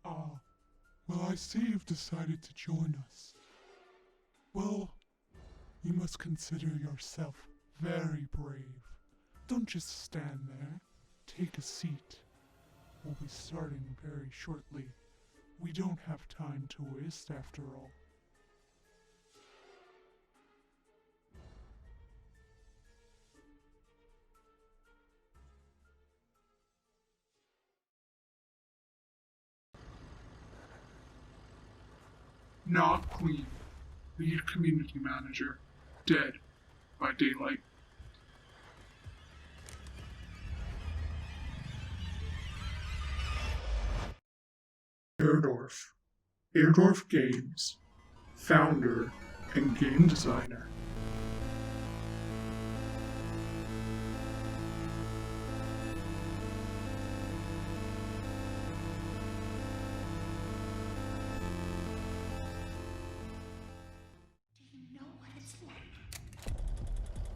Well, I see you've decided to join us. Well, you must consider yourself very brave. Don't just stand there. Take a seat. We'll be starting very shortly. We don't have time to waste after all. Not Queen, lead community manager, dead by daylight. Airdorf Games, founder and game designer.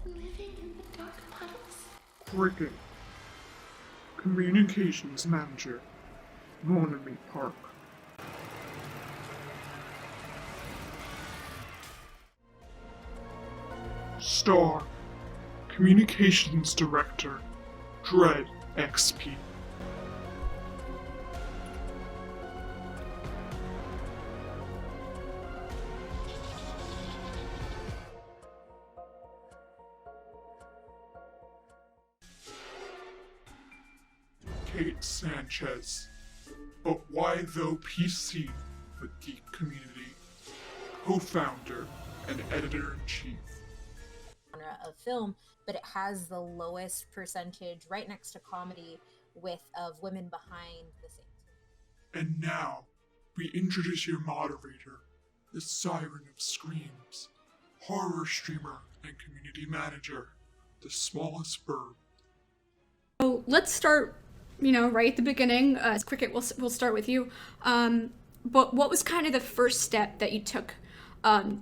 Living in the dark puddles? Cricket, communications manager, Monomi Park. Star, communications director, DreadXP. Sánchez. But why though PC, the Geek community, co-founder and editor-in-chief. Of film, but it has the lowest percentage right next to comedy of women behind the scenes. And now, we introduce your moderator, the Siren of Screams, horror streamer and community manager, TheSmollestBirb. So let's start, right at the beginning. Cricket, we'll start with you. But what was kind of the first step that you took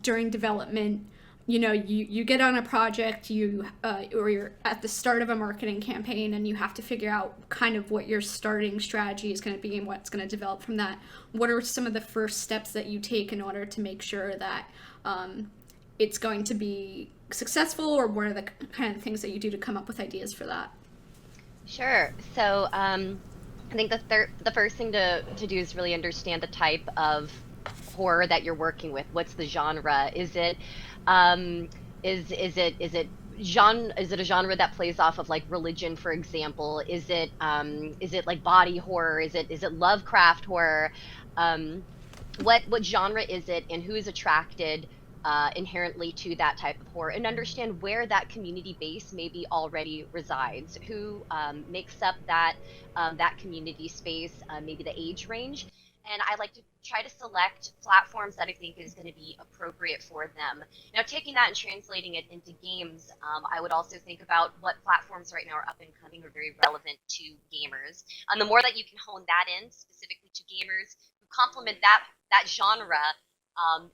during development? You get on a project, or you're at the start of a marketing campaign, and you have to figure out kind of what your starting strategy is going to be and what's going to develop from that. What are some of the first steps that you take in order to make sure that it's going to be successful, or what are the kind of things that you do to come up with ideas for that? Sure. So I think the first thing to do is really understand the type of horror that you're working with. What's the genre? Is it a genre that plays off of like religion, for example? Is it like body horror? Is it Lovecraft horror? What genre is it, and who is attracted inherently to that type of horror, and understand where that community base maybe already resides, who makes up that community space, maybe the age range. And I like to try to select platforms that I think is going to be appropriate for them. Now, taking that and translating it into games, I would also think about what platforms right now are up and coming or very relevant to gamers. And the more that you can hone that in specifically to gamers who complement that genre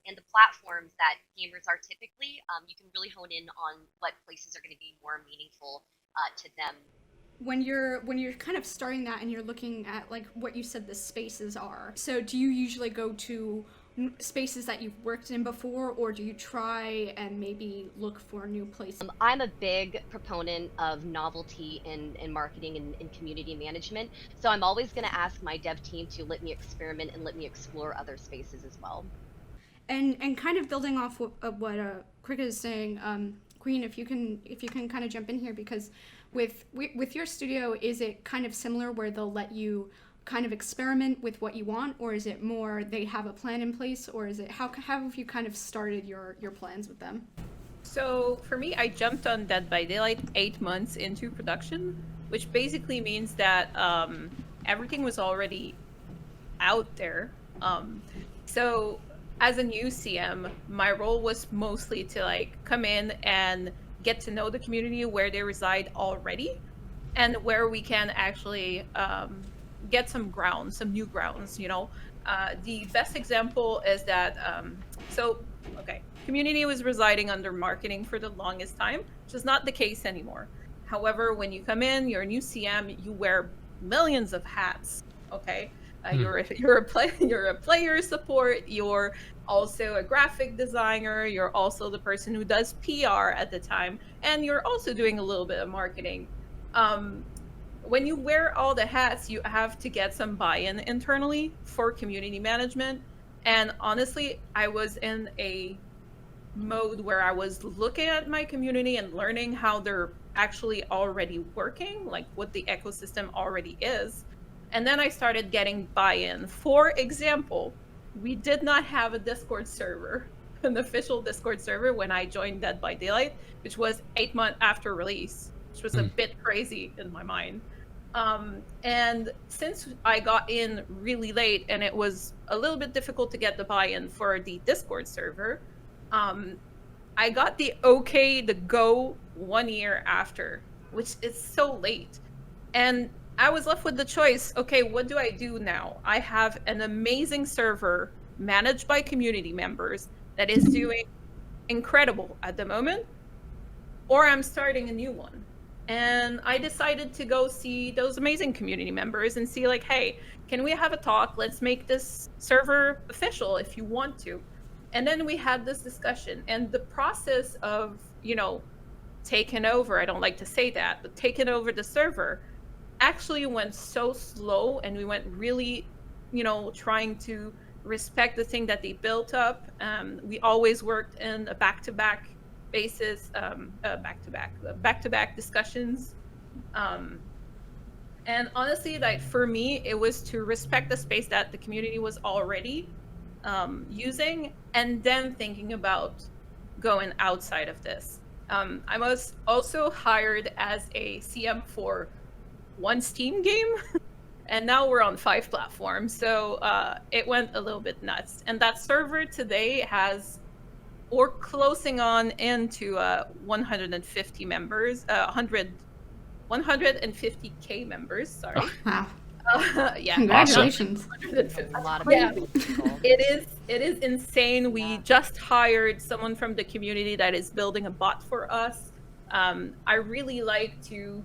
and the platforms that gamers are typically, you can really hone in on what places are going to be more meaningful to them. When you're kind of starting that and you're looking at like what you said the spaces are, so do you usually go to spaces that you've worked in before, or do you try and maybe look for new places? I'm a big proponent of novelty in marketing and community management, so I'm always going to ask my dev team to let me experiment and let me explore other spaces as well. And kind of building off what Cricket is saying, Queen, if you can kind of jump in here, because with your studio, is it kind of similar where they'll let you kind of experiment with what you want, or is it more they have a plan in place, or is it how have you kind of started your plans with them? So for me, I jumped on Dead by Daylight 8 months into production, which basically means that everything was already out there. So as a new CM, my role was mostly to like come in and get to know the community where they reside already, and where we can actually get some new grounds. The best example is that community was residing under marketing for the longest time, which is not the case anymore. However, when you come in, you're a new CM, you wear millions of hats, okay? You're a player support. You're also a graphic designer. You're also the person who does PR at the time, and you're also doing a little bit of marketing. When you wear all the hats, you have to get some buy-in internally for community management. And honestly, I was in a mode where I was looking at my community and learning how they're actually already working, like what the ecosystem already is. And then I started getting buy-in. For example, we did not have a Discord server, an official Discord server when I joined Dead by Daylight, which was 8 months after release, which was a bit crazy in my mind. And since I got in really late and it was a little bit difficult to get the buy-in for the Discord server, I got the okay to go 1 year after, which is so late. And I was left with the choice, okay, what do I do now? I have an amazing server managed by community members that is doing incredible at the moment, or I'm starting a new one. And I decided to go see those amazing community members and see like, hey, can we have a talk? Let's make this server official if you want to. And then we had this discussion, and the process of, taking over, I don't like to say that, but taking over the server actually went so slow, and we went really, trying to respect the thing that they built up. We always worked in a back-to-back basis, back-to-back discussions. And honestly, like for me, it was to respect the space that the community was already using, and then thinking about going outside of this. I was also hired as a CM for one Steam game, and now we're on 5 platforms, so it went a little bit nuts. And that server today has, or closing on into 150 members, 150K members, sorry. Wow. Yeah. Congratulations. A lot of Yeah. people. It is insane. We just hired someone from the community that is building a bot for us. I really like to,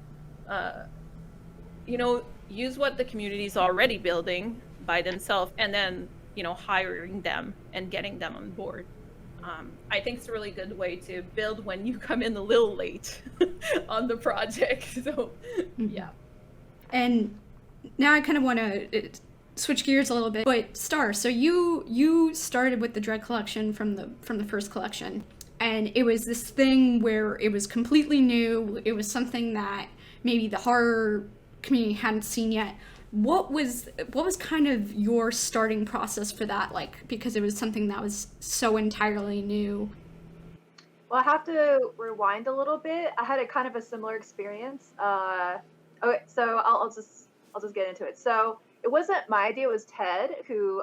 use what the community is already building by themselves, and then, hiring them and getting them on board. I think it's a really good way to build when you come in a little late on the project. So, yeah. And now I kind of want to switch gears a little bit. But Star, so you started with the Dread collection from the first collection, and it was this thing where it was completely new. It was something that maybe the horror community hadn't seen yet. What was kind of your starting process for that like, because it was something that was so entirely new? Well, I have to rewind a little bit. I had a kind of a similar experience. Okay, so I'll just get into it. So it wasn't my idea, it was Ted who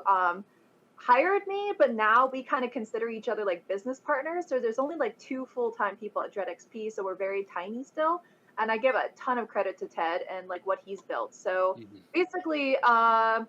hired me, but now we kind of consider each other like business partners. So there's only like 2 full-time people at DreadXP, so we're very tiny still. And I give a ton of credit to Ted and like what he's built. So basically, so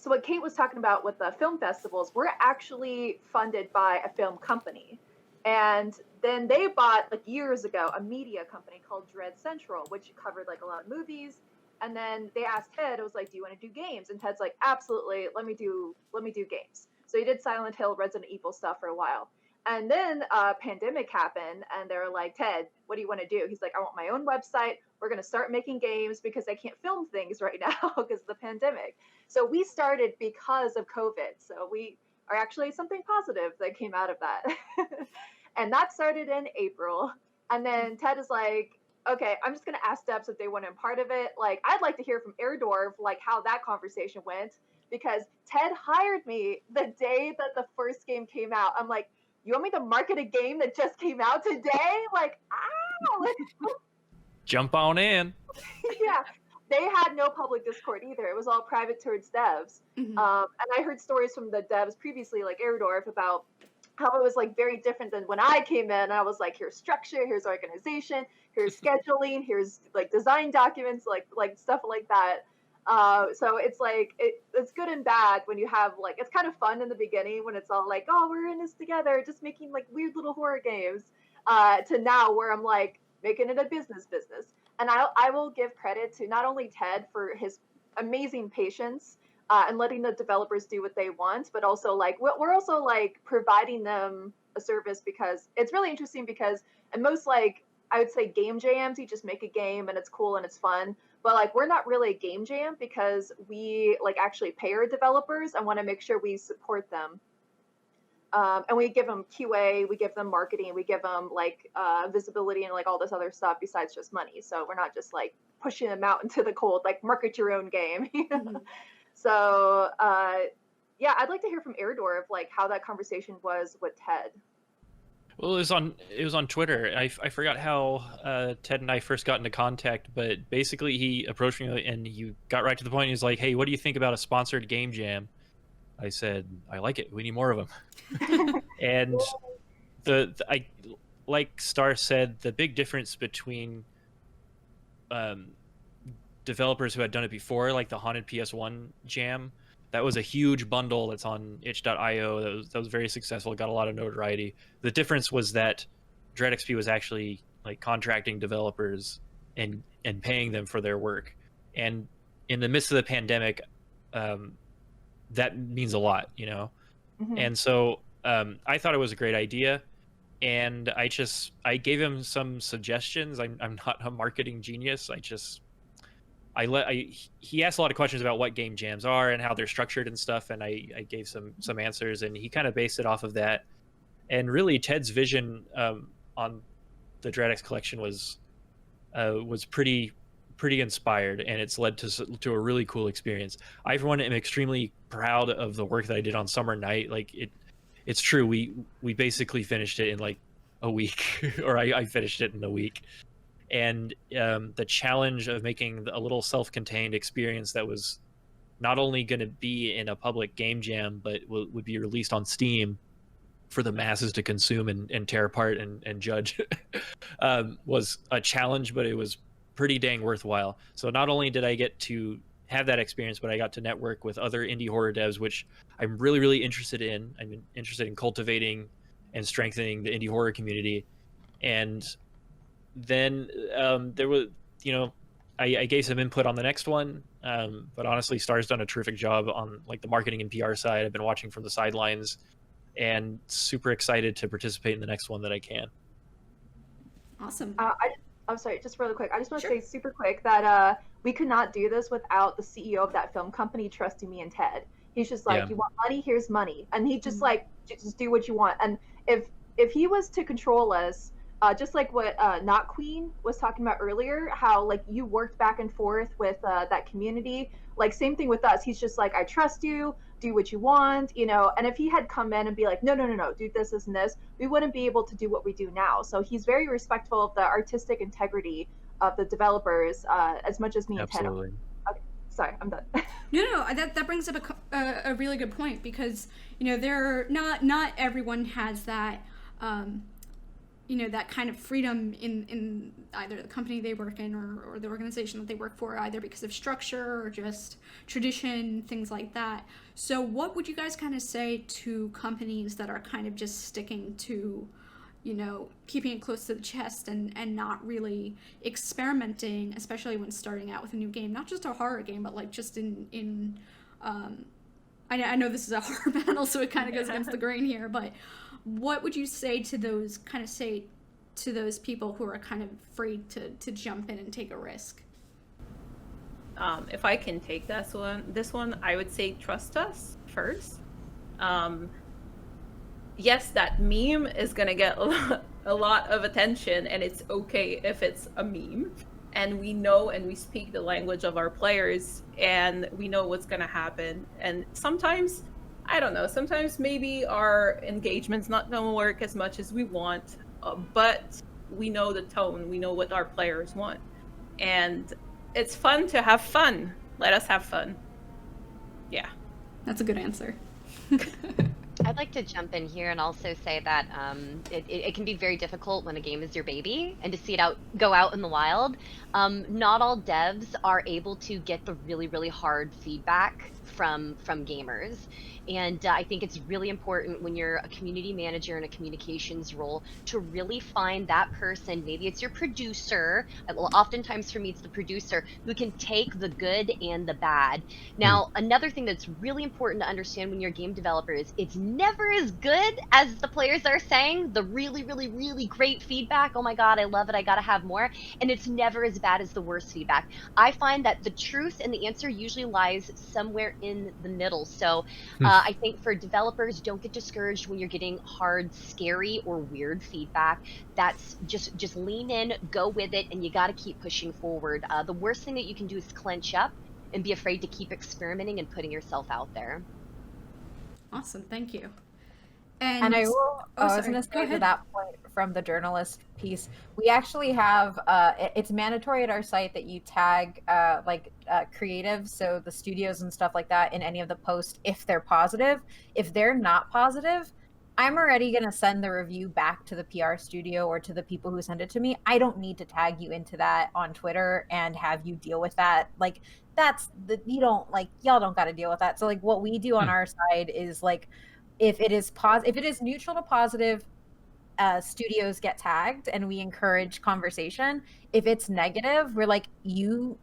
what Kate was talking about with the film festivals, we're actually funded by a film company. And then they bought like years ago a media company called Dread Central, which covered like a lot of movies. And then they asked Ted, it was like, do you want to do games? And Ted's like, absolutely, let me do games. So he did Silent Hill, Resident Evil stuff for a while. And then pandemic happened, and they were like, Ted, what do you want to do? He's like, I want my own website. We're going to start making games because I can't film things right now because of the pandemic. So we started because of COVID. So we are actually something positive that came out of that. And that started in April. And then Ted is like, okay, I'm just going to ask Debs if they want to be part of it. Like, I'd like to hear from Airdorf, like how that conversation went, because Ted hired me the day that the first game came out. I'm like, you want me to market a game that just came out today? Like, ow! Jump on in. Yeah, they had no public Discord either. It was all private towards devs. And I heard stories from the devs previously, like Airdorf, about how it was like very different than when I came in. I was like, here's structure, here's organization, here's scheduling, here's like design documents, like stuff like that. So it's like, it's good and bad when you have like, it's kind of fun in the beginning when it's all like, oh, we're in this together, just making like weird little horror games, to now where I'm like making it a business. And I will give credit to not only Ted for his amazing patience, and letting the developers do what they want, but also like we're also like providing them a service, because it's really interesting, because in most, like, I would say game jams, you just make a game and it's cool and it's fun, but like we're not really a game jam because we like actually pay our developers and want to make sure we support them. And we give them QA, we give them marketing, we give them like visibility and like all this other stuff besides just money. So we're not just like pushing them out into the cold, like market your own game. Mm-hmm. So yeah, I'd like to hear from Airdorf, like how that conversation was with Ted. Well, it was on Twitter. I forgot how Ted and I first got into contact, but basically he approached me and he got right to the point. He's like, "Hey, what do you think about a sponsored game jam?" I said, "I like it. We need more of them." And I like Star said, the big difference between developers who had done it before, like the Haunted PS1 jam, that was a huge bundle that's on itch.io. That was very successful. It got a lot of notoriety. The difference was that DreadXP was actually like contracting developers and paying them for their work. And in the midst of the pandemic, that means a lot, you know? Mhm. And so I thought it was a great idea. And I gave him some suggestions. I'm not a marketing genius. He asked a lot of questions about what game jams are and how they're structured and stuff, and I gave some answers, and he kind of based it off of that. And really, Ted's vision on the DreadX collection was pretty inspired, and it's led to a really cool experience. I, for one, am extremely proud of the work that I did on Summer Night. Like it's true, we basically finished it in like a week, or I finished it in a week. And the challenge of making a little self-contained experience that was not only going to be in a public game jam, but would be released on Steam for the masses to consume and tear apart and judge was a challenge, but it was pretty dang worthwhile. So not only did I get to have that experience, but I got to network with other indie horror devs, which I'm really, really interested in. I'm interested in cultivating and strengthening the indie horror community. And then there was, you know, I gave some input on the next one, but honestly, Star's done a terrific job on like the marketing and PR side. I've been watching from the sidelines and super excited to participate in the next one that I can. Awesome. I'm sorry, just really quick. I just want to say super quick that we could not do this without the CEO of that film company trusting me and Ted. He's just like, Yeah. You want money? Here's money. And he just like, just do what you want. And if he was to control us, just like what Not Queen was talking about earlier, how like you worked back and forth with that community, like same thing with us. He's just like, I trust you, do what you want, you know. And if he had come in and be like, no, do this, and this, we wouldn't be able to do what we do now. So he's very respectful of the artistic integrity of the developers, as much as me and Ted. Absolutely. Okay, sorry, I'm done. No, that brings up a really good point, because you know not everyone has that you know, that kind of freedom in either the company they work in or the organization that they work for, either because of structure or just tradition, things like that. So what would you guys kind of say to companies that are kind of just sticking to, you know, keeping it close to the chest and not really experimenting, especially when starting out with a new game, not just a horror game, but like just in I know this is a horror panel, so it kind of goes against the grain here, but what would you say to those people who are kind of afraid to jump in and take a risk? If I can take this one, I would say trust us first. Yes, that meme is gonna get a lot of attention, and it's okay if it's a meme. And we know and we speak the language of our players, and we know what's gonna happen. And sometimes, I don't know, sometimes maybe our engagement's not gonna work as much as we want, but we know the tone, we know what our players want. And it's fun to have fun. Let us have fun. Yeah. That's a good answer. I'd like to jump in here and also say that it can be very difficult when a game is your baby and to see it go out in the wild. Not all devs are able to get the really, really hard feedback from gamers. And I think it's really important when you're a community manager in a communications role to really find that person. Maybe it's your producer. Well, oftentimes for me, it's the producer who can take the good and the bad. Now, another thing that's really important to understand when you're a game developer is it's never as good as the players are saying. The really, really, really great feedback. Oh my God, I love it. I got to have more. And it's never as bad as the worst feedback. I find that the truth and the answer usually lies somewhere in the middle. So I think for developers, don't get discouraged when you're getting hard, scary, or weird feedback. That's just lean in, go with it, and you got to keep pushing forward. The worst thing that you can do is clench up and be afraid to keep experimenting and putting yourself out there. Awesome, thank you. And I will, I was going to say to that point from the journalist piece, we actually have, it's mandatory at our site that you tag creative, so the studios and stuff like that in any of the posts if they're positive. If they're not positive, I'm already going to send the review back to the PR studio or to the people who send it to me. I don't need to tag you into that on Twitter and have you deal with that. Like, that's the, you don't, like, y'all don't got to deal with that. So, like, what we do on our side is, like, if it is neutral to positive, studios get tagged and we encourage conversation. If it's negative, we're like, we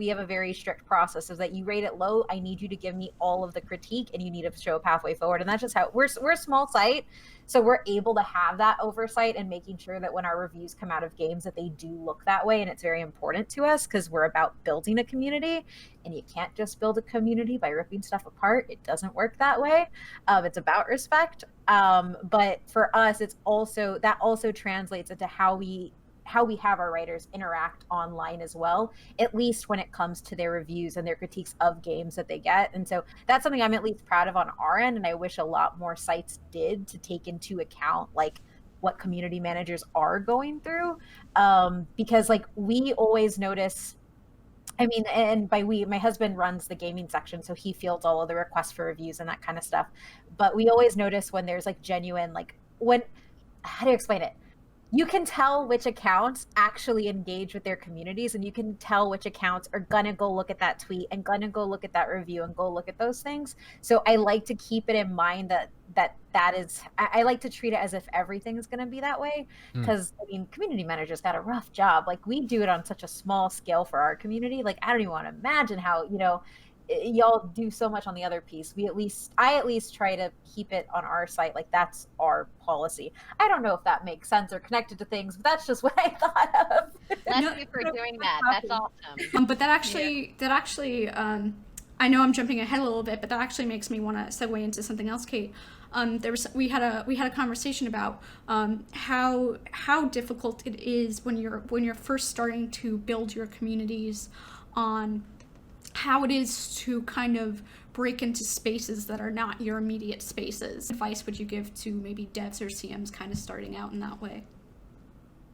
have a very strict process is that you rate it low. I need you to give me all of the critique and you need to show a pathway forward. And that's just how we're a small site. So we're able to have that oversight and making sure that when our reviews come out of games that they do look that way. And it's very important to us because we're about building a community and you can't just build a community by ripping stuff apart. It doesn't work that way. It's about respect. But for us, it's also, that also translates into how we have our writers interact online as well, at least when it comes to their reviews and their critiques of games that they get. And so that's something I'm at least proud of on our end. And I wish a lot more sites did to take into account like what community managers are going through. Because like we always notice, I mean, and by we, my husband runs the gaming section, so he fields all of the requests for reviews and that kind of stuff. But we always notice when there's like genuine, like how do you explain it? You can tell which accounts actually engage with their communities, and you can tell which accounts are gonna go look at that tweet and gonna go look at that review and go look at those things. So I like to keep it in mind that is, I like to treat it as if everything is gonna be that way. Because I mean, community managers got a rough job. Like we do it on such a small scale for our community. Like I don't even want to imagine how, y'all do so much on the other piece. I at least try to keep it on our site. Like that's our policy. I don't know if that makes sense or connected to things, but that's just what I thought of. Bless you for doing that. That's awesome. But that actually, I know I'm jumping ahead a little bit, but that actually makes me want to segue into something else, Kate. We had a conversation about how difficult it is when you're first starting to build your communities, on how it is to kind of break into spaces that are not your immediate spaces. What advice would you give to maybe devs or CMs kind of starting out in that way?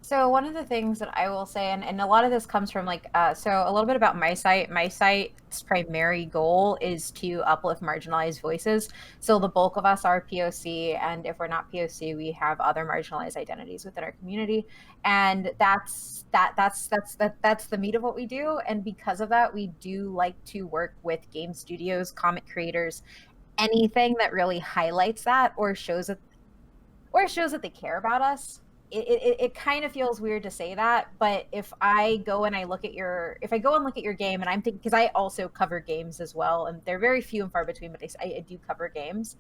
So one of the things that I will say, and a lot of this comes from like, so a little bit about my site. My site's primary goal is to uplift marginalized voices. So the bulk of us are POC, and if we're not POC, we have other marginalized identities within our community. And that's the meat of what we do. And because of that, we do like to work with game studios, comic creators, anything that really highlights that or shows that they care about us. It kind of feels weird to say that, but if I go and look at your game, and I'm thinking, because I also cover games as well, and they're very few and far between, but I do cover games.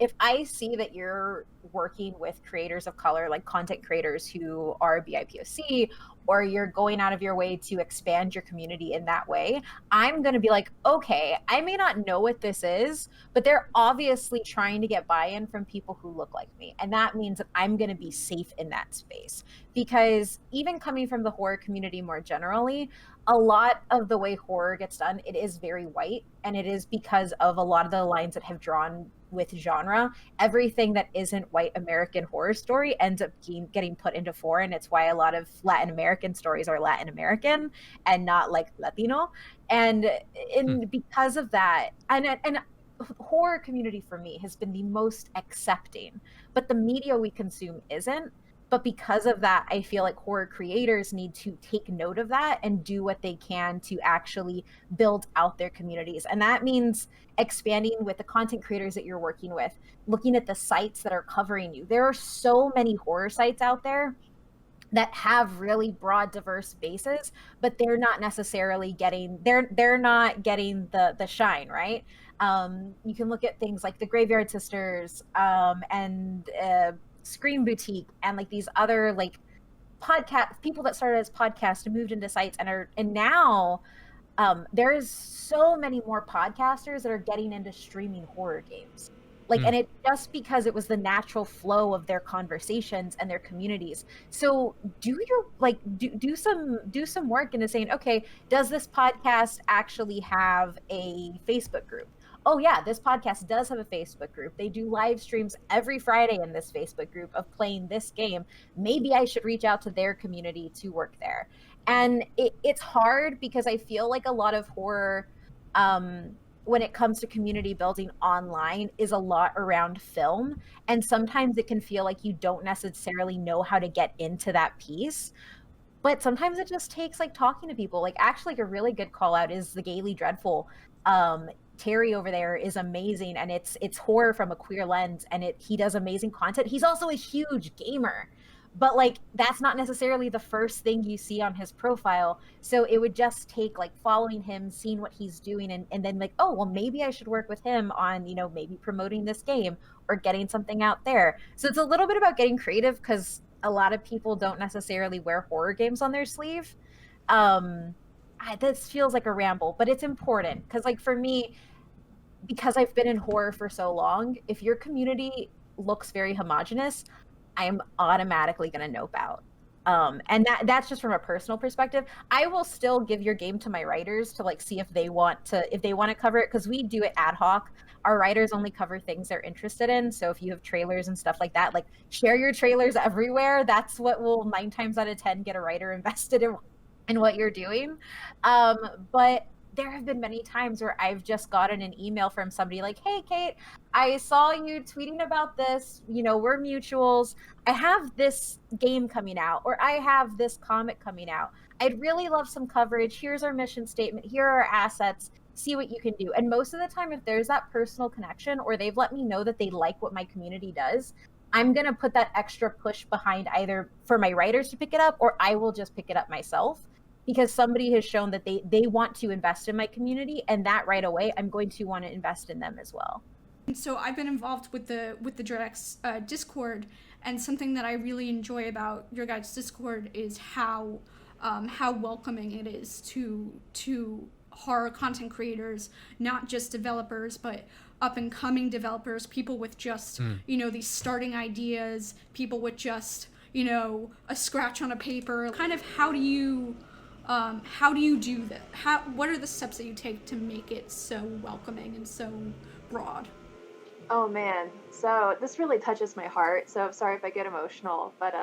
If I see that you're working with creators of color, like content creators who are BIPOC, or you're going out of your way to expand your community in that way, I'm going to be like, okay, I may not know what this is, but they're obviously trying to get buy-in from people who look like me. And that means that I'm going to be safe in that space. Because even coming from the horror community more generally, a lot of the way horror gets done, it is very white. And it is because of a lot of the lines that have drawn with genre. Everything that isn't white American horror story ends up getting put into foreign. It's why a lot of Latin American stories are Latin American and not like Latino. And because of that, and horror community for me has been the most accepting, but the media we consume isn't. But because of that, I feel like horror creators need to take note of that and do what they can to actually build out their communities. And that means expanding with the content creators that you're working with, looking at the sites that are covering you. There are so many horror sites out there that have really broad, diverse bases, but they're not necessarily getting they're not getting the shine, right? You can look at things like the Graveyard Sisters and Scream Boutique and like these other like podcast people that started as podcasts and moved into sites and now there is so many more podcasters that are getting into streaming horror games. Like, and it just because it was the natural flow of their conversations and their communities. So do some work into saying, okay, does this podcast actually have a Facebook group? Oh yeah, this podcast does have a Facebook group. They do live streams every Friday in this Facebook group of playing this game. Maybe I should reach out to their community to work there. And it's hard because I feel like a lot of horror, when it comes to community building online, is a lot around film. And sometimes it can feel like you don't necessarily know how to get into that piece. But sometimes it just takes like talking to people. Like actually like a really good call out is the Gaily Dreadful. Terry over there is amazing, and it's horror from a queer lens, and he does amazing content. He's also a huge gamer, but like that's not necessarily the first thing you see on his profile. So it would just take like following him, seeing what he's doing, and then like, oh well, maybe I should work with him on, maybe promoting this game or getting something out there. So it's a little bit about getting creative, because a lot of people don't necessarily wear horror games on their sleeve. This feels like a ramble, but it's important because like for me, because I've been in horror for so long, if your community looks very homogenous, I am automatically going to nope out. And that's just from a personal perspective. I will still give your game to my writers to like see if they want to cover it, because we do it ad hoc. Our writers only cover things they're interested in. So if you have trailers and stuff like that, like share your trailers everywhere. That's what will 9 times out of 10 get a writer invested in what you're doing. But there have been many times where I've just gotten an email from somebody like, hey, Kate, I saw you tweeting about this. We're mutuals. I have this game coming out, or I have this comic coming out. I'd really love some coverage. Here's our mission statement. Here are our assets. See what you can do. And most of the time, if there's that personal connection, or they've let me know that they like what my community does, I'm going to put that extra push behind either for my writers to pick it up, or I will just pick it up myself. Because somebody has shown that they want to invest in my community, and that right away, I'm going to want to invest in them as well. And so I've been involved with the DreadX Discord, and something that I really enjoy about your guys' Discord is how welcoming it is to horror content creators, not just developers, but up and coming developers, people with just these starting ideas, people with just a scratch on a paper. Kind of how do you do that? What are the steps that you take to make it so welcoming and so broad? Oh man, so this really touches my heart. So I'm sorry if I get emotional, but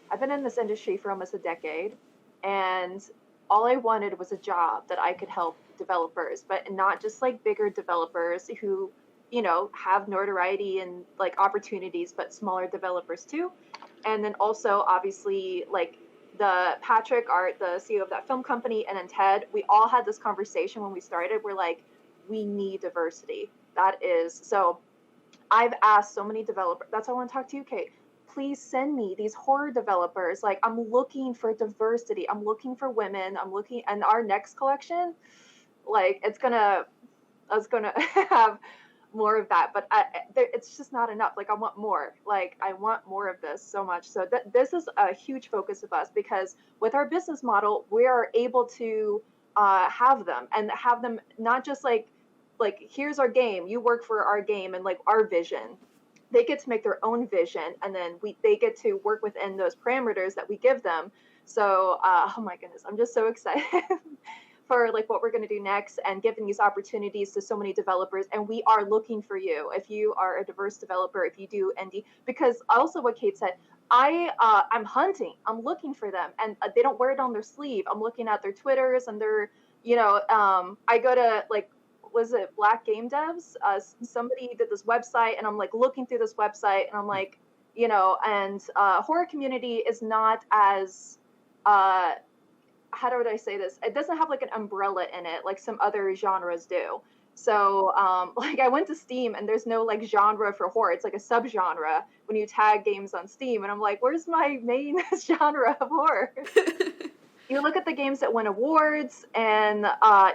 I've been in this industry for almost a decade, and all I wanted was a job that I could help developers, but not just like bigger developers who, have notoriety and like opportunities, but smaller developers too. And then also obviously like the Patrick, the CEO of that film company, and then Ted, we all had this conversation when we started. We're like, we need diversity. That is, so I've asked so many developers, that's why I want to talk to you, Kate. Please send me these horror developers. Like, I'm looking for diversity. I'm looking for women. And our next collection, like, I was gonna have more of that, but it's just not enough. Like, I want more. Like, I want more of this so much. So this is a huge focus of us, because with our business model, we are able to have them not just like here's our game, you work for our game and like our vision. They get to make their own vision, and then they get to work within those parameters that we give them. So oh my goodness, I'm just so excited for like what we're going to do next, and giving these opportunities to so many developers. And we are looking for you if you are a diverse developer, if you do indie, because also what Kate said, I'm hunting, I'm looking for them, and they don't wear it on their sleeve. I'm looking at their Twitters and their, I go to like, was it Black Game Devs? Somebody did this website, and I'm like looking through this website, and I'm like, you know, and horror community is not as how do I say this? It doesn't have like an umbrella in it like some other genres do. So like I went to Steam and there's no like genre for horror. It's like a subgenre when you tag games on Steam, and I'm like, where's my main genre of horror? You look at the games that win awards, and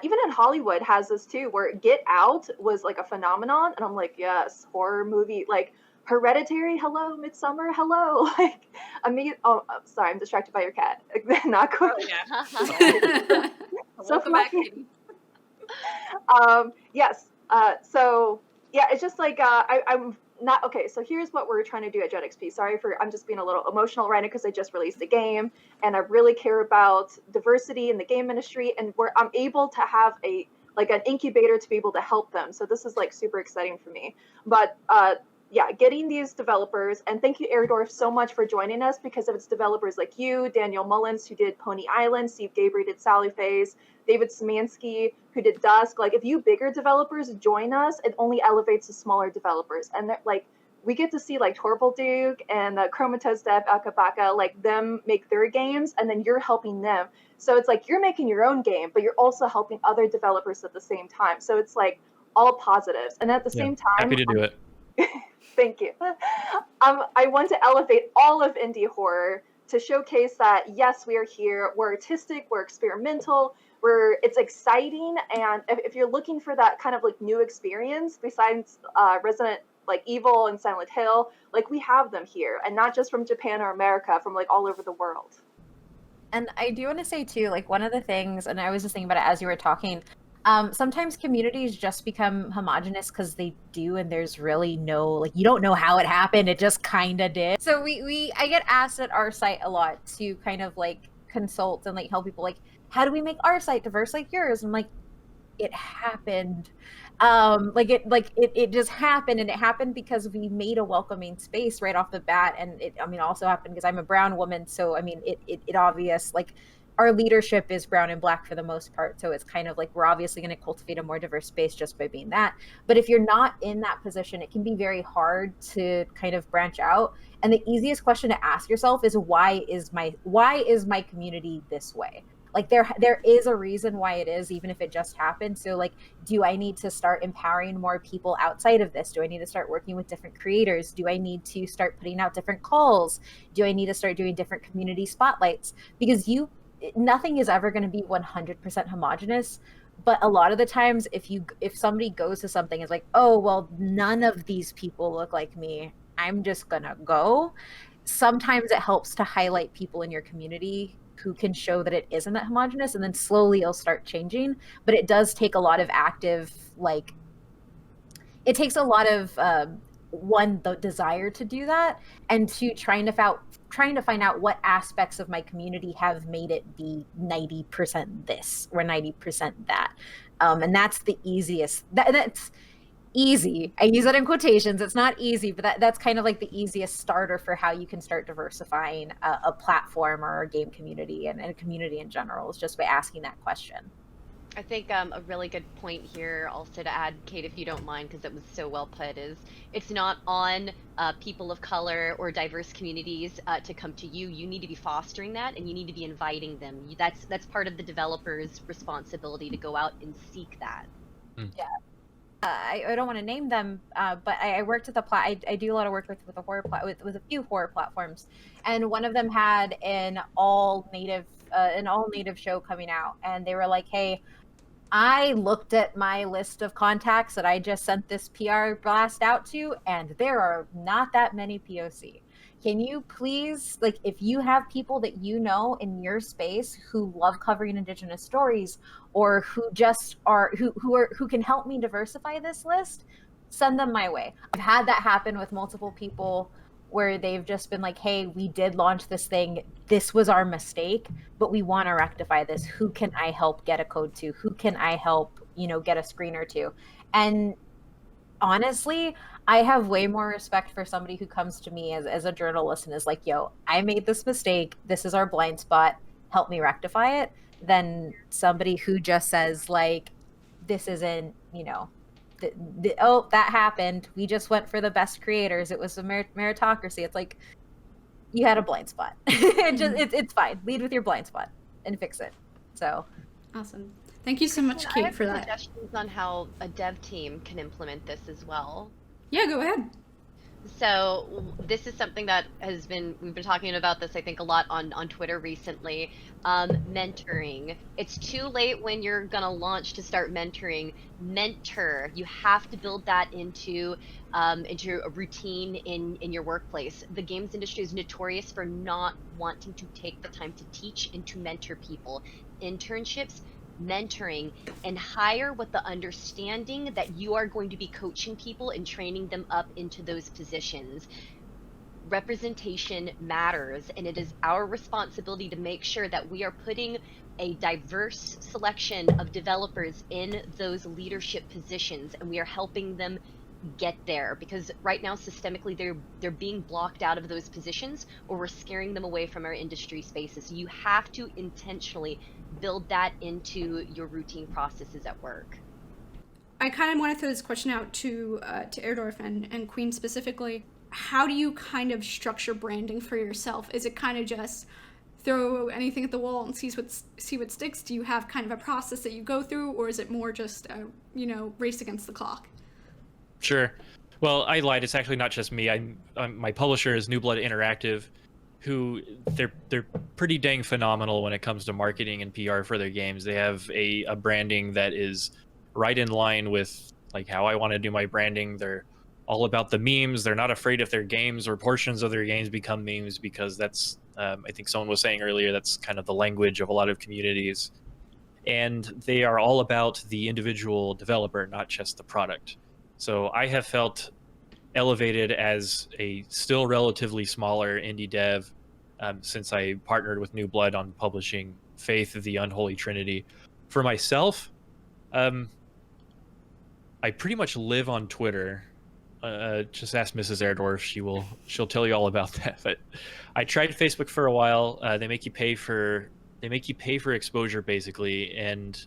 even in Hollywood has this too, where Get Out was like a phenomenon, and I'm like, yes, horror movie, like Hereditary, hello, Midsummer, hello, like sorry, I'm distracted by your cat. Not quite. Oh, yeah. So Welcome back, Kitty. Yes. So yeah, it's just like I'm not okay. So here's what we're trying to do at DreadXP. Sorry for I'm just being a little emotional right now because I just released a game and I really care about diversity in the game industry, and where I'm able to have an incubator to be able to help them. So this is like super exciting for me. But yeah, getting these developers, and thank you Airdorf so much for joining us, because of its developers like you, Daniel Mullins, who did Pony Island, Steve Gabrielle did Sally Faye's, David Szymanski, who did Dusk. Like, if you bigger developers join us, it only elevates the smaller developers. And like, we get to see like Torval Duke and Chromatose Dev, Akabaka, like them make their games, and then you're helping them. So it's like you're making your own game, but you're also helping other developers at the same time. So it's like all positives. And at the same time, happy to do it. Thank you. I want to elevate all of indie horror to showcase that, yes, we are here. We're artistic, we're experimental, it's exciting. And if you're looking for that kind of like new experience, besides Resident like Evil and Silent Hill, like we have them here, and not just from Japan or America, from like all over the world. And I do want to say too, like one of the things, and I was just thinking about it as you were talking, sometimes communities just become homogenous because they do, and there's really no, like, you don't know how it happened, it just kind of did. So I get asked at our site a lot to kind of like consult and like help people, like, how do we make our site diverse like yours? And I'm like, it happened. It just happened, and it happened because we made a welcoming space right off the bat. And it also happened because I'm a brown woman, so it obvious, like, our leadership is brown and black for the most part, so it's kind of like we're obviously going to cultivate a more diverse space just by being that. But if you're not in that position, it can be very hard to kind of branch out. And the easiest question to ask yourself is, why is my community this way? Like, there is a reason why it is, even if it just happened. So like, do I need to start empowering more people outside of this? Do I need to start working with different creators? Do I need to start putting out different calls? Do I need to start doing different community spotlights? Because nothing is ever going to be 100% homogenous, but a lot of the times if somebody goes to something and is like, oh, well, none of these people look like me, I'm just gonna go, sometimes it helps to highlight people in your community who can show that it isn't that homogenous, and then slowly it'll start changing. But it does take a lot of active, like, it takes a lot of one, the desire to do that, and two, trying to find out what aspects of my community have made it be 90% this or 90% that. And that's the easiest. That's easy. I use that in quotations. It's not easy, but that's kind of like the easiest starter for how you can start diversifying a platform or a game community and a community in general, is just by asking that question. I think a really good point here also to add, Kate, if you don't mind, because it was so well put, is it's not on people of color or diverse communities to come to you. You need to be fostering that, and you need to be inviting them. That's part of the developer's responsibility to go out and seek that. Yeah. I don't want to name them, but I worked at I do a lot of work with a few horror platforms, and one of them had an all native show coming out, and they were like, hey, I looked at my list of contacts that I just sent this PR blast out to, and there are not that many POC. Can you please, like, if you have people that you know in your space who love covering Indigenous stories, or who just who can help me diversify this list, send them my way. I've had that happen with multiple people where they've just been like, hey, we did launch this thing. This was our mistake, but we want to rectify this. Who can I help get a code to? Who can I help, get a screener to? And honestly, I have way more respect for somebody who comes to me as a journalist and is like, yo, I made this mistake. This is our blind spot. Help me rectify it. Than somebody who just says, like, this isn't oh, that happened. We just went for the best creators. It was a meritocracy. It's like you had a blind spot. It's fine. Lead with your blind spot and fix it. So awesome. Thank you so much, Kate, for that. Suggestions on how a dev team can implement this as well. Yeah, go ahead. So this is something that we've been talking about this, I think, a lot on Twitter recently. Mentoring. It's too late when you're gonna launch to start mentoring. Mentor. You have to build that into a routine in your workplace. The games industry is notorious for not wanting to take the time to teach and to mentor people. Internships, mentoring, and hire with the understanding that you are going to be coaching people and training them up into those positions. Representation matters, and it is our responsibility to make sure that we are putting a diverse selection of developers in those leadership positions, and we are helping them get there, because right now systemically they're being blocked out of those positions, or we're scaring them away from our industry spaces. So you have to intentionally build that into your routine processes at work. I kind of want to throw this question out to Airdorf and Queen specifically. How do you kind of structure branding for yourself? Is it kind of just throw anything at the wall and see what sticks? Do you have kind of a process that you go through, or is it more just a, race against the clock? Sure. Well, I lied. It's actually not just me. My publisher is New Blood Interactive, who they're pretty dang phenomenal when it comes to marketing and PR for their games. They have a branding that is right in line with like how I want to do my branding. They're all about the memes. They're not afraid if their games or portions of their games become memes, because that's I think someone was saying earlier, that's kind of the language of a lot of communities. And they are all about the individual developer, not just the product. So I have felt elevated as a still relatively smaller indie dev since I partnered with New Blood on publishing Faith of the Unholy Trinity. For myself, I pretty much live on Twitter. Just ask Mrs. Airdorf; she'll tell you all about that. But I tried Facebook for a while. They make you pay for exposure, basically, and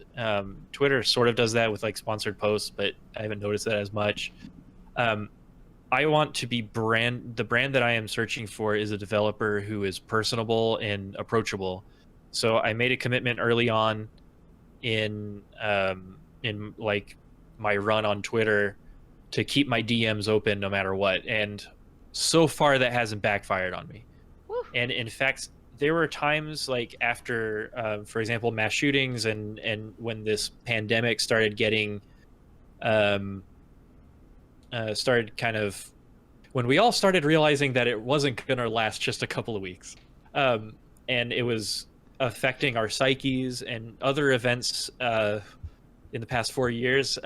Twitter sort of does that with like sponsored posts, but I haven't noticed that as much. I want to be the brand that I am searching for is a developer who is personable and approachable. So I made a commitment early on in like my run on Twitter to keep my DMs open no matter what. And so far that hasn't backfired on me. Woo. And in fact, there were times like after, for example, mass shootings and when this pandemic started getting, when we all started realizing that it wasn't going to last just a couple of weeks. And it was affecting our psyches and other events in the past 4 years.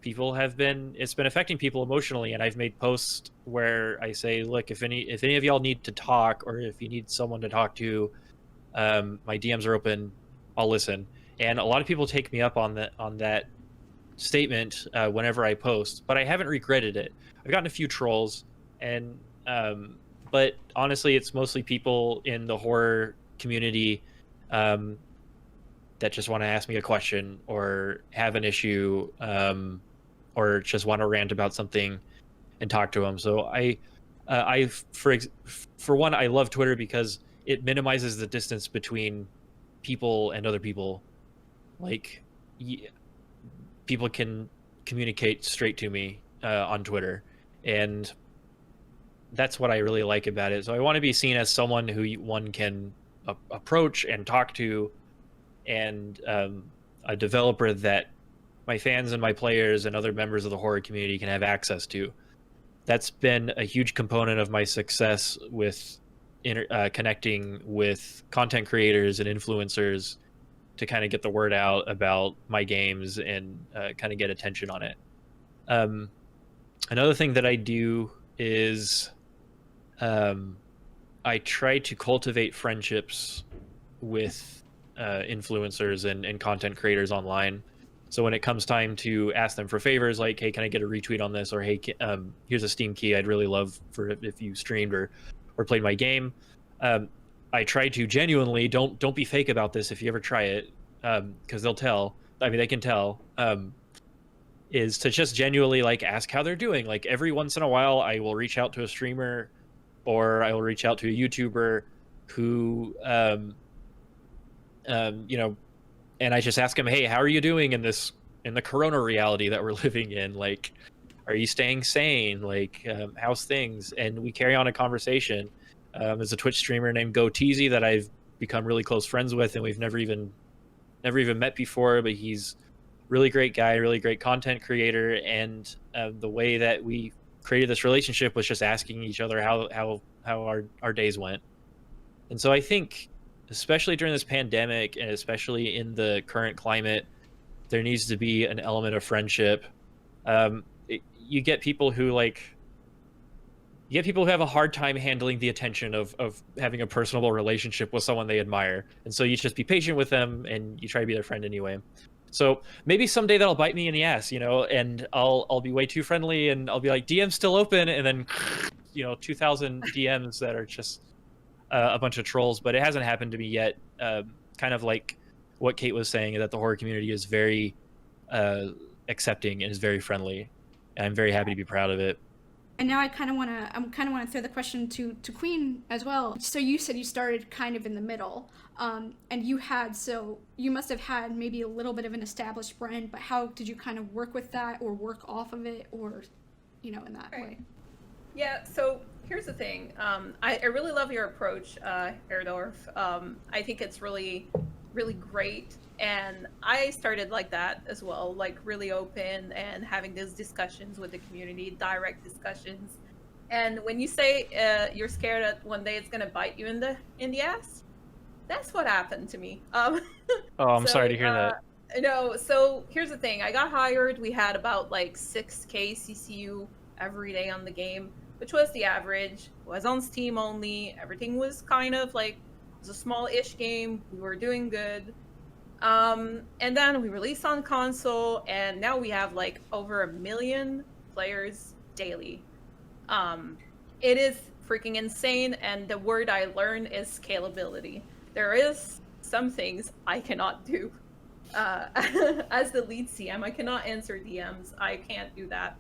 It's been affecting people emotionally, and I've made posts where I say, look, if any of y'all need to talk, or if you need someone to talk to, my DMs are open. I'll listen. And a lot of people take me up on that statement whenever I post, but I haven't regretted it. I've gotten a few trolls, and but honestly, it's mostly people in the horror community that just want to ask me a question or have an issue, or just want to rant about something and talk to them. So for one, I love Twitter because it minimizes the distance between people and other people. Like, people can communicate straight to me on Twitter, and that's what I really like about it. So I want to be seen as someone who one can approach and talk to, and a developer that my fans and my players and other members of the horror community can have access to. That's been a huge component of my success with connecting with content creators and influencers to kind of get the word out about my games and kind of get attention on it. Another thing that I do is I try to cultivate friendships with influencers and content creators online. So when it comes time to ask them for favors, like, hey, can I get a retweet on this? Or, hey, here's a Steam key I'd really love for if you streamed or played my game. I try to genuinely, don't be fake about this if you ever try it, because they'll tell. I mean, they can tell. is to just genuinely like ask how they're doing. Like every once in a while, I will reach out to a streamer, or I will reach out to a YouTuber who, you know, and I just ask them, hey, how are you doing in the Corona reality that we're living in? Like, are you staying sane? Like, how's things? And we carry on a conversation. There's a Twitch streamer named GoTeasy that I've become really close friends with, and we've never even met before, but he's really great guy, really great content creator. And the way that we created this relationship was just asking each other how our days went. And so I think, especially during this pandemic, and especially in the current climate, there needs to be an element of friendship. You get people who have a hard time handling the attention of having a personable relationship with someone they admire. And so you just be patient with them, and you try to be their friend anyway. So maybe someday that'll bite me in the ass, you know, and I'll be way too friendly, and I'll be like, DM's still open, and then, you know, 2,000 DMs that are just a bunch of trolls. But it hasn't happened to me yet. Kind of like what Kate was saying, that the horror community is very accepting and is very friendly. And I'm very happy to be proud of it. And now I kind of want to throw the question to Queen as well. So you said you started kind of in the middle, and you must have had maybe a little bit of an established brand, but how did you kind of work with that, or work off of it, or, you know, in that way? Yeah, so here's the thing. I really love your approach, Airdorf. I think it's really, really great. And I started like that as well, like really open and having these discussions with the community, direct discussions. And when you say you're scared that one day it's gonna bite you in the ass, that's what happened to me. Oh, I'm sorry to hear that. No, so here's the thing. I got hired. We had about like 6K CCU every day on the game, which was the average. It was on Steam only. Everything was kind of like, it was a small-ish game. We were doing good. And then we released on console, and now we have like over 1 million players daily. It is freaking insane, and the word I learned is scalability. There is some things I cannot do. As the lead CM, I cannot answer DMs. I can't do that.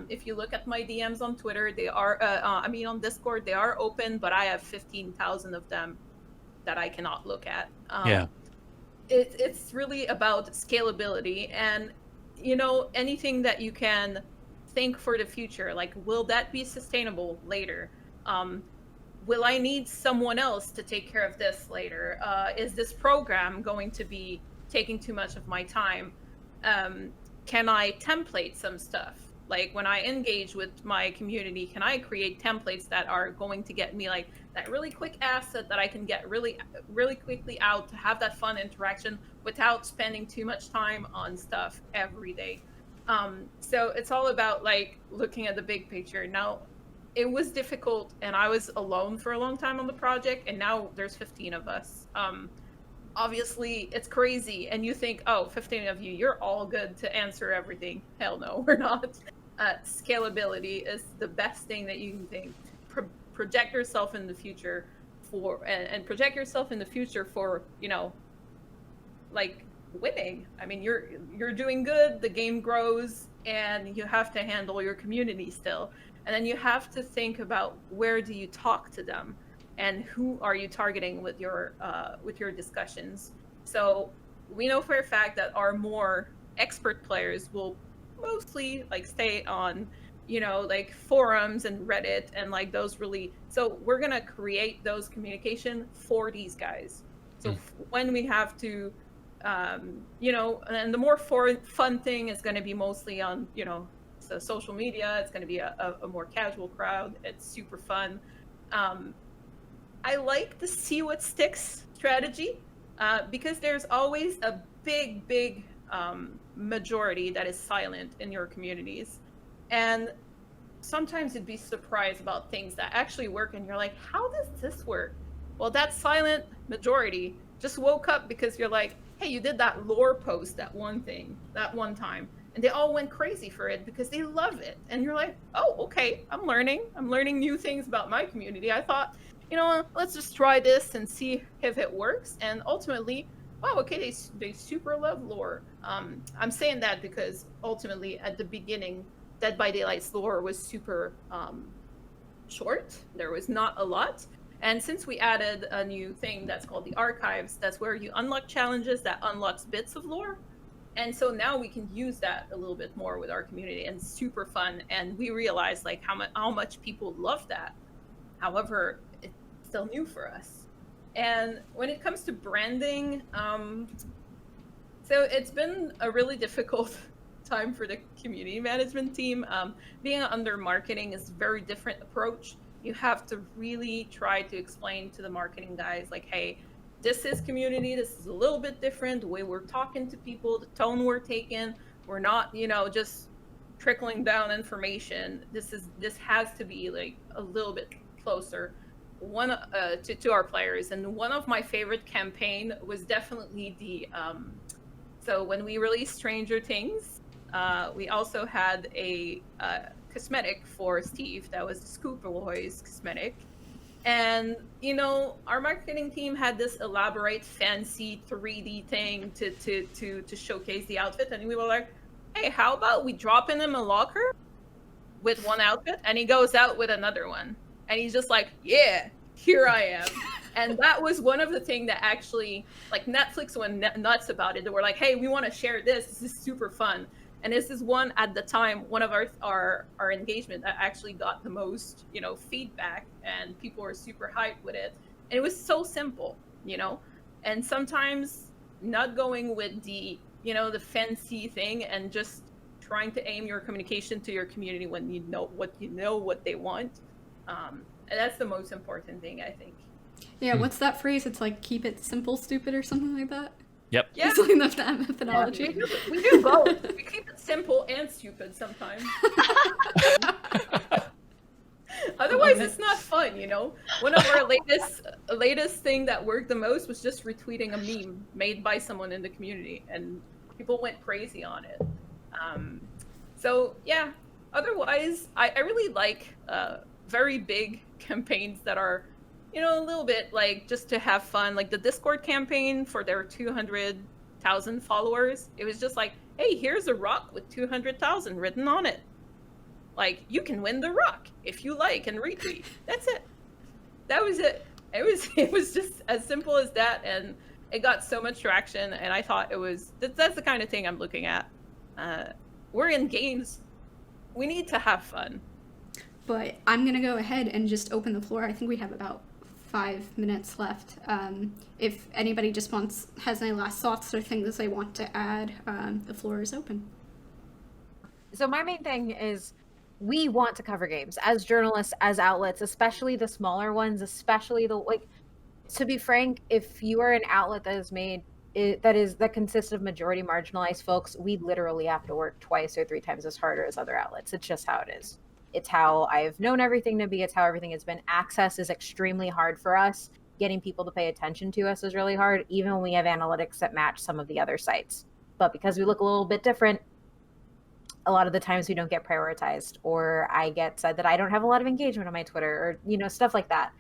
If you look at my DMs on Twitter, they are, on Discord, they are open, but I have 15,000 of them that I cannot look at. Yeah. It's really about scalability, and, you know, anything that you can think for the future, like, will that be sustainable later? Will I need someone else to take care of this later? Is this program going to be taking too much of my time? Can I template some stuff? Like, when I engage with my community, can I create templates that are going to get me like that really quick asset that I can get really, really quickly out to have that fun interaction without spending too much time on stuff every day? So it's all about like looking at the big picture. Now, it was difficult, and I was alone for a long time on the project, and now there's 15 of us. Obviously, it's crazy, and you think, oh, 15 of you, you're all good to answer everything. Hell no, we're not. Scalability is the best thing that you can think. Project yourself in the future and project yourself in the future for, you know, like winning. I mean, you're doing good, the game grows, and you have to handle your community still. And then you have to think about, where do you talk to them? And who are you targeting with your discussions? So we know for a fact that our more expert players will mostly like stay on, you know, like forums and Reddit and like those really. So we're gonna create those communication for these guys. So when we have to, you know, and the more fun thing is going to be mostly on, you know, so social media. It's going to be a more casual crowd. It's super fun. I like the see what sticks strategy, because there's always a big majority that is silent in your communities. And sometimes you'd be surprised about things that actually work, and you're like, how does this work? Well, that silent majority just woke up because you're like, hey, you did that lore post, that one time. And they all went crazy for it because they love it. And you're like, oh, okay, I'm learning new things about my community. I thought, you know, let's just try this and see if it works. And ultimately, wow, okay, they super love lore. I'm saying that because ultimately at the beginning, Dead by Daylight's lore was super short. There was not a lot. And since we added a new thing that's called the archives, that's where you unlock challenges that unlocks bits of lore. And so now we can use that a little bit more with our community, and it's super fun. And we realized like how much people love that. However, it's still new for us. And when it comes to branding, so it's been a really difficult time for the community management team. Being under marketing is a very different approach. You have to really try to explain to the marketing guys, like, hey, this is community, this is a little bit different, the way we're talking to people, the tone we're taking, we're not, just trickling down information. This has to be like a little bit closer to our players. And one of my favorite campaign was definitely the so when we released Stranger Things, we also had a cosmetic for Steve that was the Scoop Boys cosmetic. And our marketing team had this elaborate fancy 3D thing to showcase the outfit, and we were like, hey, how about we drop in him a locker with one outfit and he goes out with another one, and he's just like, yeah, here I am. And that was one of the things that actually, like, Netflix went nuts about it. They were like, hey, we want to share this is super fun. And this is one, at the time, one of our engagement that actually got the most, feedback, and people were super hyped with it. And it was so simple, and sometimes not going with the, the fancy thing, and just trying to aim your communication to your community when you know what they want. And that's the most important thing, I think. Yeah, what's that phrase? It's like, keep it simple, stupid, or something like that? Yep. Yeah. It's like that methodology. Yeah, we do both. We keep it simple and stupid sometimes. Otherwise, it's not fun, One of our latest thing that worked the most was just retweeting a meme made by someone in the community, and people went crazy on it. So yeah. Otherwise, I really like very big campaigns that are, a little bit like just to have fun, like the Discord campaign for their 200,000 followers. It was just like, hey, here's a rock with 200,000 written on it. Like, you can win the rock if you like and retweet. That's it. That was it. It was just as simple as that, and it got so much traction. And I thought that's the kind of thing I'm looking at. We're in games. We need to have fun. But I'm gonna go ahead and just open the floor. I think we have about 5 minutes left. If anybody just has any last thoughts or things they want to add, the floor is open. So my main thing is, we want to cover games as journalists, as outlets, especially the smaller ones, especially to be frank, if you are an outlet that consists of majority marginalized folks, we literally have to work 2 or 3 times as harder as other outlets. It's just how it is. It's how I've known everything to be. It's how everything has been. Access is extremely hard for us. Getting people to pay attention to us is really hard, even when we have analytics that match some of the other sites. But because we look a little bit different, a lot of the times we don't get prioritized, or I get said that I don't have a lot of engagement on my Twitter, or, stuff like that.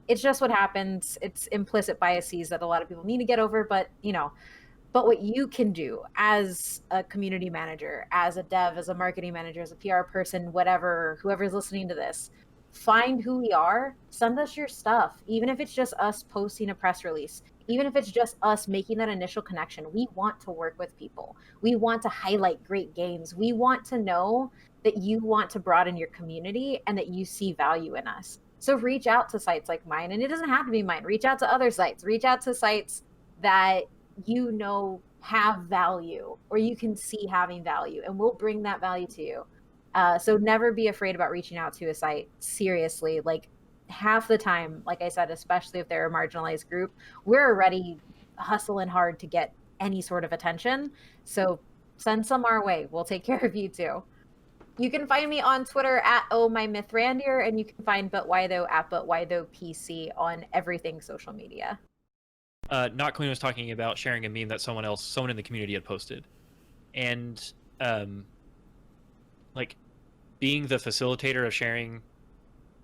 It's just what happens. It's implicit biases that a lot of people need to get over, but what you can do as a community manager, as a dev, as a marketing manager, as a PR person, whatever, whoever's listening to this, find who we are, send us your stuff. Even if it's just us posting a press release, even if it's just us making that initial connection, we want to work with people. We want to highlight great games. We want to know that you want to broaden your community and that you see value in us. So reach out to sites like mine, and it doesn't have to be mine. Reach out to other sites. Reach out to sites that have value, or you can see having value, and we'll bring that value to you. So never be afraid about reaching out to a site. Seriously, like, half the time, like I said, especially if they're a marginalized group, we're already hustling hard to get any sort of attention. So send some our way. We'll take care of you too. You can find me on Twitter at ohmymythrandier, and you can find But Why Though at But Why Though PC on everything social media. Not Queen was talking about sharing a meme that someone in the community had posted, and like, being the facilitator of sharing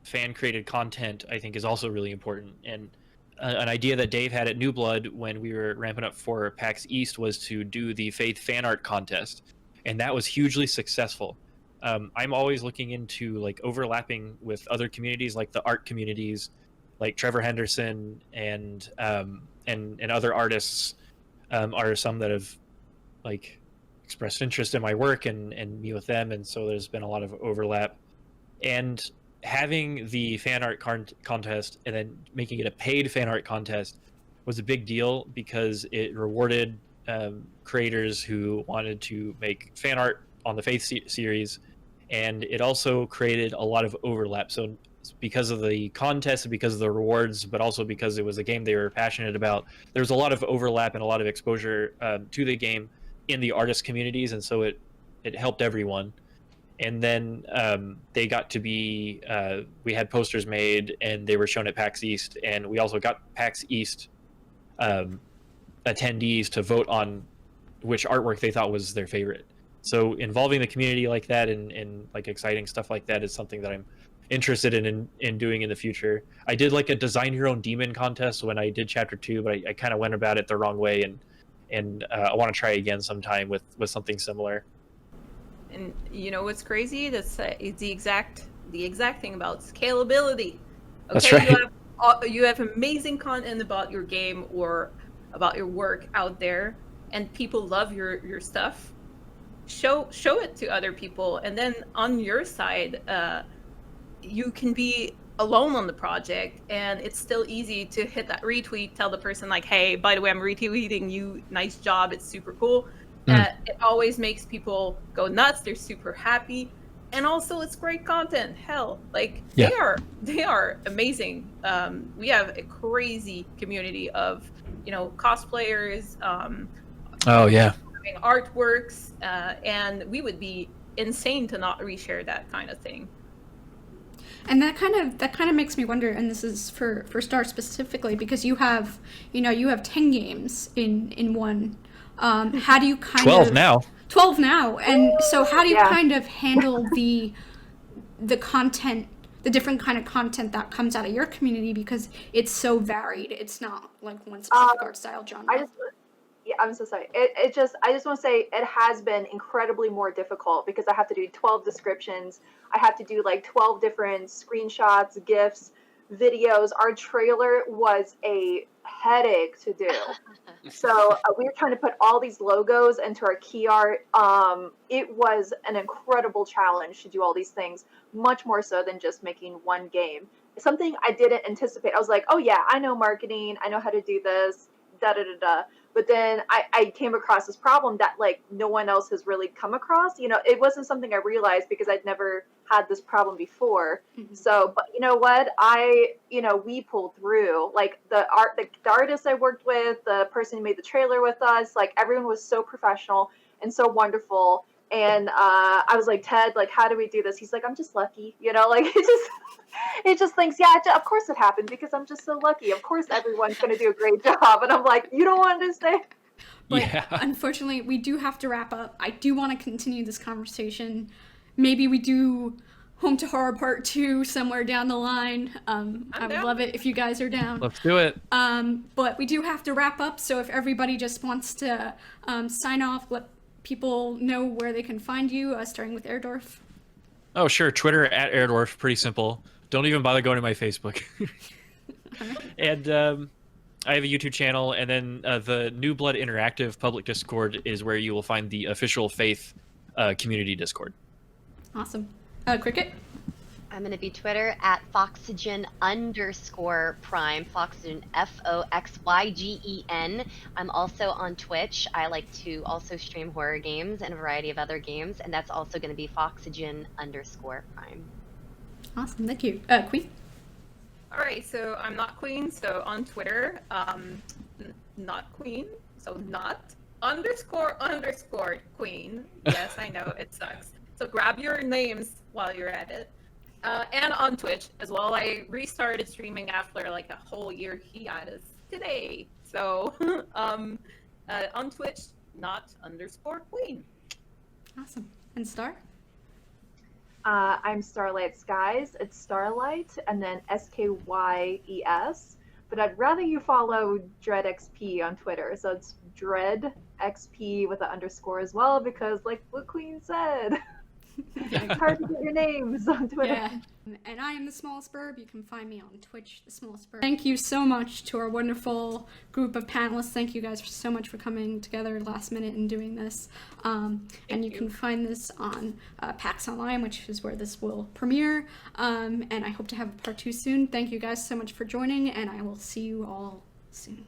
fan created content, I think, is also really important. And an idea that Dave had at New Blood when we were ramping up for PAX East was to do the Faith fan art contest, and that was hugely successful. I'm always looking into like overlapping with other communities, like the art communities, like Trevor Henderson and other artists are some that have like expressed interest in my work and me with them, and so there's been a lot of overlap. And having the fan art contest and then making it a paid fan art contest was a big deal because it rewarded creators who wanted to make fan art on the Faith series, and it also created a lot of overlap. So because of the contest and because of the rewards, but also because it was a game they were passionate about, there was a lot of overlap and a lot of exposure to the game in the artist communities, and so it helped everyone. And then they got to be we had posters made and they were shown at PAX East, and we also got PAX East attendees to vote on which artwork they thought was their favorite. So involving the community like that and like exciting stuff like that is something that I'm interested in doing in the future. I did like a design your own demon contest when I did chapter 2, but I kind of went about it the wrong way, and I want to try again sometime with something similar. And you know what's crazy? That's the exact thing about scalability. Okay, That's right. You have amazing content about your game or about your work out there, and people love your stuff. Show it to other people, and then on your side, you can be alone on the project, and it's still easy to hit that retweet, tell the person like, hey, by the way, I'm retweeting you, nice job, it's super cool. It always makes people go nuts. They're super happy, and also it's great content. Hell, like they are amazing. We have a crazy community of cosplayers. Oh yeah, artworks, and we would be insane to not reshare that kind of thing. And that kind of makes me wonder, and this is for Star specifically, because you have 10 games in one. How do you 12 now? 12 now, and so how do you kind of handle the content, the different kind of content that comes out of your community, because it's so varied. It's not like one specific art style genre. I'm so sorry. I just want to say it has been incredibly more difficult because I have to do 12 descriptions. I have to do like 12 different screenshots, GIFs, videos. Our trailer was a headache to do. So we were trying to put all these logos into our key art. It was an incredible challenge to do all these things, much more so than just making one game. Something I didn't anticipate. I was like, oh yeah, I know marketing. I know how to do this, da-da-da-da. But then I came across this problem that like no one else has really come across. It wasn't something I realized because I'd never had this problem before. Mm-hmm. So, but you know what? We pulled through. Like the artist I worked with, the person who made the trailer with us, like everyone was so professional and so wonderful. And I was like, Ted, like, how do we do this? He's like, I'm just lucky, like it just thinks, yeah, of course it happened because I'm just so lucky. Of course everyone's going to do a great job. And I'm like, you don't understand. But unfortunately, we do have to wrap up. I do want to continue this conversation. Maybe we do Home to Horror Part 2 somewhere down the line. I would love it if you guys are down. Let's do it. But we do have to wrap up. So if everybody just wants to sign off, let people know where they can find you, starting with Airdorf. Oh, sure. Twitter at Airdorf. Pretty simple. Don't even bother going to my Facebook. And I have a YouTube channel, and then the New Blood Interactive public Discord is where you will find the official Faith community Discord. Awesome. Cricket? I'm going to be Twitter at Foxygen_Prime. Foxygen, Foxygen. I'm also on Twitch. I like to also stream horror games and a variety of other games, and that's also going to be Foxygen_Prime. Awesome, thank you. Queen? All right, so I'm not Queen, so on Twitter, not Queen, so not __ Queen. Yes, I know, it sucks. So grab your names while you're at it. And on Twitch as well. I restarted streaming after like a whole year hiatus today. So on Twitch, not _Queen. Awesome. And Star? I'm Starlightskyes. It's Starlight and then SKYES. but I'd rather you follow DreadXP on Twitter. So it's DreadXP with an underscore as well, because like what Queen said, it's hard to get your names on Twitter. Yeah. And I am TheSmollestBirb. You can find me on Twitch, TheSmollestBirb. Thank you so much to our wonderful group of panelists. Thank you guys so much for coming together last minute and doing this. And you can find this on PAX Online, which is where this will premiere. And I hope to have a part 2 soon. Thank you guys so much for joining, and I will see you all soon.